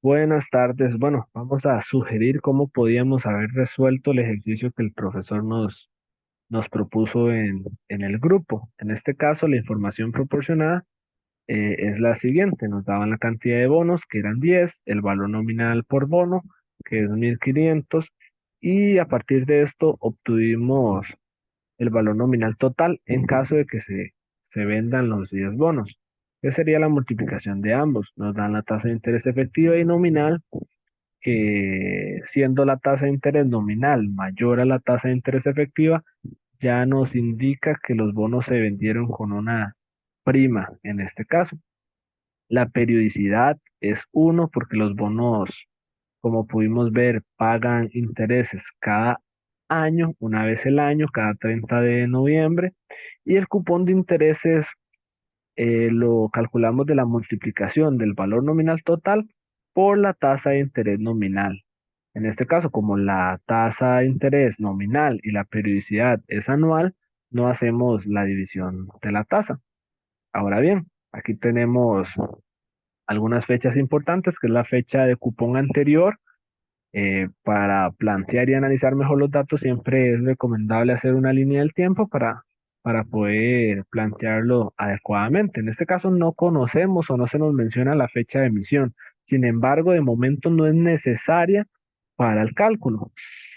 Buenas tardes. Bueno, vamos a sugerir cómo podíamos haber resuelto el ejercicio que el profesor nos propuso en el grupo. En este caso, la información proporcionada es la siguiente. Nos daban la cantidad de bonos, que eran 10, el valor nominal por bono, que es 1.500, y a partir de esto obtuvimos el valor nominal total en caso de que se vendan los 10 bonos, que sería la multiplicación de ambos. Nos dan la tasa de interés efectiva y nominal, que siendo la tasa de interés nominal mayor a la tasa de interés efectiva, ya nos indica que los bonos se vendieron con una prima en este caso. La periodicidad es uno porque los bonos, como pudimos ver, pagan intereses cada año, una vez el año, cada 30 de noviembre. Y el cupón de intereses lo calculamos de la multiplicación del valor nominal total por la tasa de interés nominal. En este caso, como la tasa de interés nominal y la periodicidad es anual, no hacemos la división de la tasa. Ahora bien, aquí tenemos algunas fechas importantes, que es la fecha de cupón anterior. Para plantear y analizar mejor los datos, siempre es recomendable hacer una línea del tiempo para poder plantearlo adecuadamente. En este caso no conocemos o no se nos menciona la fecha de emisión. Sin embargo, de momento no es necesaria para el cálculo.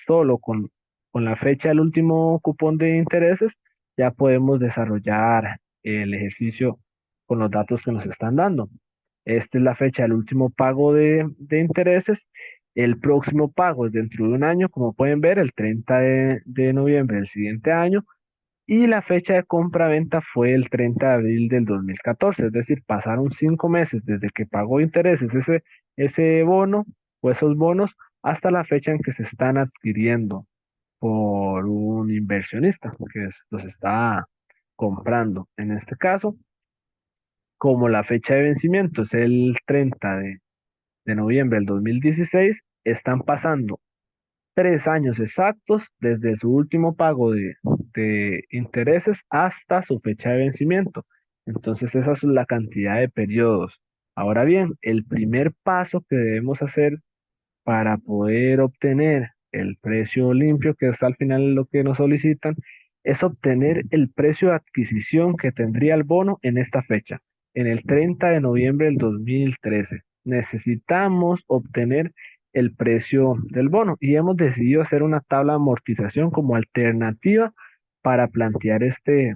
Solo con la fecha del último cupón de intereses ya podemos desarrollar el ejercicio con los datos que nos están dando. Esta es la fecha del último pago de intereses. El próximo pago es dentro de un año, como pueden ver, el 30 de noviembre del siguiente año. Y la fecha de compra-venta fue el 30 de abril del 2014. Es decir, pasaron 5 meses desde que pagó intereses ese bono o esos bonos hasta la fecha en que se están adquiriendo por un inversionista que los está comprando. En este caso, como la fecha de vencimiento es el 30 de noviembre del 2016, están pasando 3 años exactos desde su último pago de intereses hasta su fecha de vencimiento. Entonces, esa es la cantidad de periodos. Ahora bien, el primer paso que debemos hacer para poder obtener el precio limpio, que es al final lo que nos solicitan, es obtener el precio de adquisición que tendría el bono en esta fecha, en el 30 de noviembre del 2013. Necesitamos obtener el precio del bono y hemos decidido hacer una tabla de amortización como alternativa para plantear este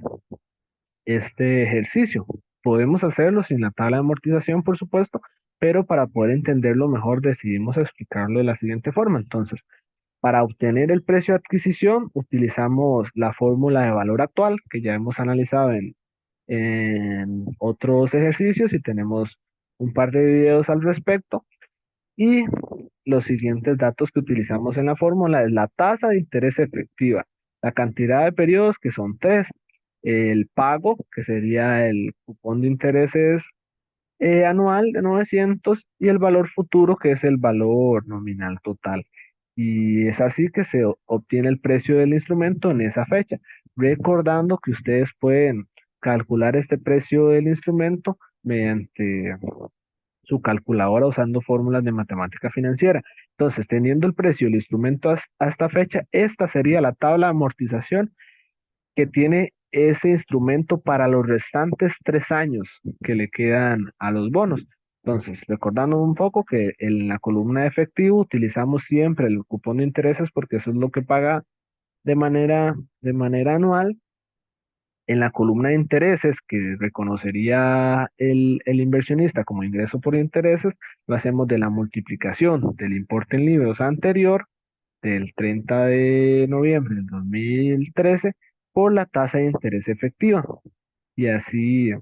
ejercicio. Podemos hacerlo sin la tabla de amortización, por supuesto, pero para poder entenderlo mejor decidimos explicarlo de la siguiente forma. Entonces, para obtener el precio de adquisición, utilizamos la fórmula de valor actual que ya hemos analizado en otros ejercicios y tenemos un par de videos al respecto. Y los siguientes datos que utilizamos en la fórmula es la tasa de interés efectiva, la cantidad de periodos, que son tres, el pago, que sería el cupón de intereses anual de 900, y el valor futuro, que es el valor nominal total. Y es así que se obtiene el precio del instrumento en esa fecha, recordando que ustedes pueden calcular este precio del instrumento mediante su calculadora usando fórmulas de matemática financiera. Entonces, teniendo el precio del instrumento a esta fecha, esta sería la tabla de amortización que tiene ese instrumento para los restantes 3 años que le quedan a los bonos. Entonces, recordando un poco que en la columna de efectivo utilizamos siempre el cupón de intereses porque eso es lo que paga de manera anual. En la columna de intereses, que reconocería el inversionista como ingreso por intereses, lo hacemos de la multiplicación del importe en libros anterior del 30 de noviembre del 2013 por la tasa de interés efectiva. Y así,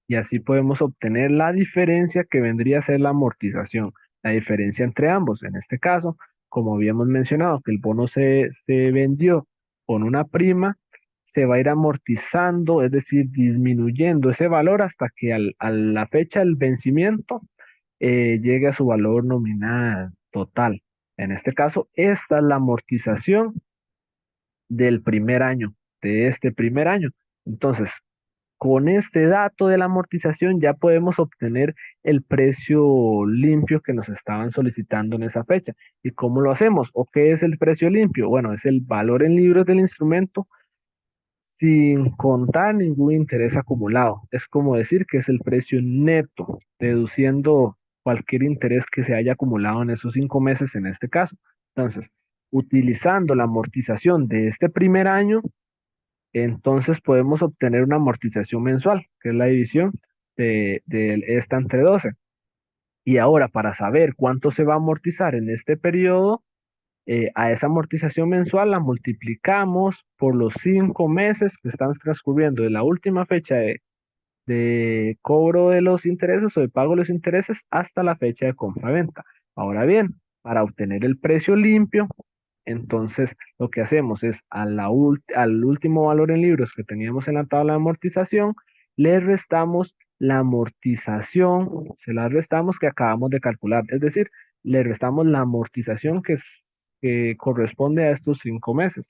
y así podemos obtener la diferencia que vendría a ser la amortización, la diferencia entre ambos. En este caso, como habíamos mencionado, que el bono se vendió con una prima, se va a ir amortizando, es decir, disminuyendo ese valor hasta que a la fecha del vencimiento llegue a su valor nominal total. En este caso, esta es la amortización del primer año, de este primer año. Entonces, con este dato de la amortización ya podemos obtener el precio limpio que nos estaban solicitando en esa fecha. ¿Y cómo lo hacemos? ¿O qué es el precio limpio? Bueno, es el valor en libros del instrumento sin contar ningún interés acumulado. Es como decir que es el precio neto, deduciendo cualquier interés que se haya acumulado en esos 5 meses en este caso. Entonces, utilizando la amortización de este primer año, entonces podemos obtener una amortización mensual, que es la división de esta entre 12. Y ahora, para saber cuánto se va a amortizar en este periodo, a esa amortización mensual la multiplicamos por los 5 meses que están transcurriendo de la última fecha de cobro de los intereses o de pago de los intereses hasta la fecha de compra-venta. Ahora bien, para obtener el precio limpio, entonces lo que hacemos es al último valor en libros que teníamos en la tabla de amortización, le restamos la amortización, se la restamos que acabamos de calcular, es decir, le restamos la amortización que corresponde a estos 5 meses.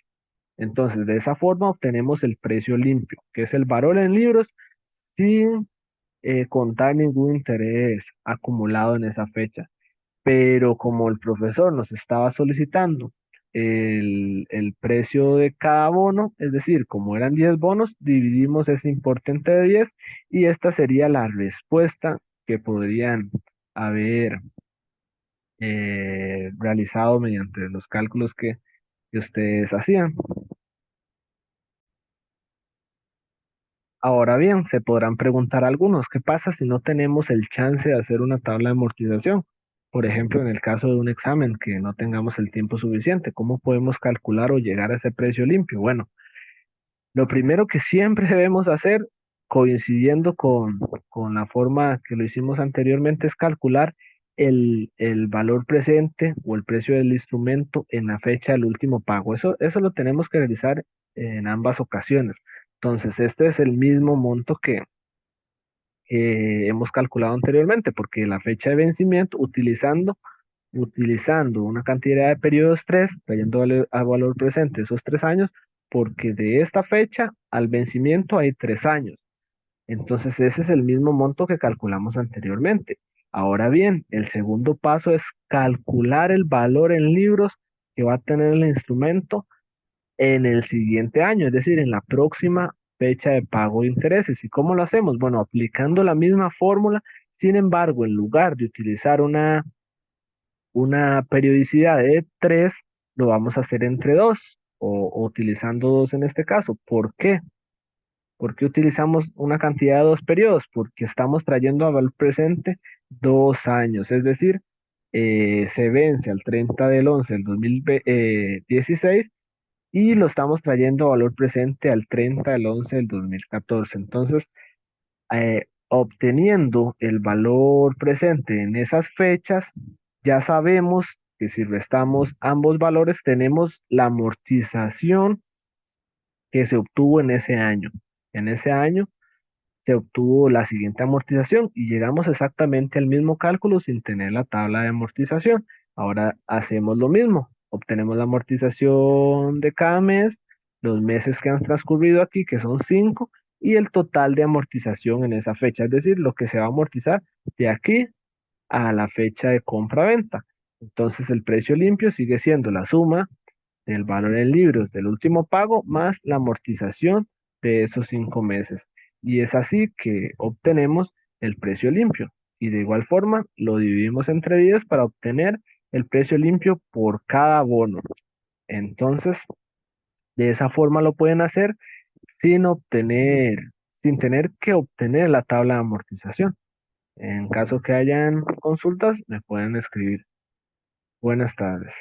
Entonces, de esa forma obtenemos el precio limpio, que es el valor en libros sin contar ningún interés acumulado en esa fecha. Pero como el profesor nos estaba solicitando el precio de cada bono, es decir, como eran 10 bonos, dividimos ese importe entre 10 y esta sería la respuesta que podrían haber realizado mediante los cálculos que ustedes hacían. Ahora bien, se podrán preguntar algunos, ¿qué pasa si no tenemos el chance de hacer una tabla de amortización? Por ejemplo, en el caso de un examen que no tengamos el tiempo suficiente, ¿cómo podemos calcular o llegar a ese precio limpio? Bueno, lo primero que siempre debemos hacer, coincidiendo con la forma que lo hicimos anteriormente, es calcular el valor presente o el precio del instrumento en la fecha del último pago. Eso lo tenemos que realizar en ambas ocasiones. Entonces, este es el mismo monto que hemos calculado anteriormente, porque la fecha de vencimiento, utilizando una cantidad de periodos 3, trayendo a valor presente esos 3 años, porque de esta fecha al vencimiento hay 3 años. Entonces ese es el mismo monto que calculamos anteriormente. Ahora bien, el segundo paso es calcular el valor en libros que va a tener el instrumento en el siguiente año, es decir, en la próxima fecha de pago de intereses. ¿Y cómo lo hacemos? Bueno, aplicando la misma fórmula, sin embargo, en lugar de utilizar una periodicidad de 3, lo vamos a hacer entre 2 o utilizando 2 en este caso. ¿Por qué? ¿Por qué utilizamos una cantidad de 2 periodos? Porque estamos trayendo a valor presente 2 años, es decir, se vence al 30 del 11 del 2016 y lo estamos trayendo a valor presente al 30 del 11 del 2014. Entonces, obteniendo el valor presente en esas fechas, ya sabemos que si restamos ambos valores, tenemos la amortización que se obtuvo en ese año. En ese año se obtuvo la siguiente amortización y llegamos exactamente al mismo cálculo sin tener la tabla de amortización. Ahora hacemos lo mismo, obtenemos la amortización de cada mes, los meses que han transcurrido aquí, que son 5, y el total de amortización en esa fecha, es decir, lo que se va a amortizar de aquí a la fecha de compra-venta. Entonces el precio limpio sigue siendo la suma del valor en libros del último pago más la amortización de esos 5 meses. Y es así que obtenemos el precio limpio. Y de igual forma lo dividimos entre 10 para obtener el precio limpio por cada bono. Entonces, de esa forma lo pueden hacer sin tener que obtener la tabla de amortización. En caso que hayan consultas, me pueden escribir. Buenas tardes.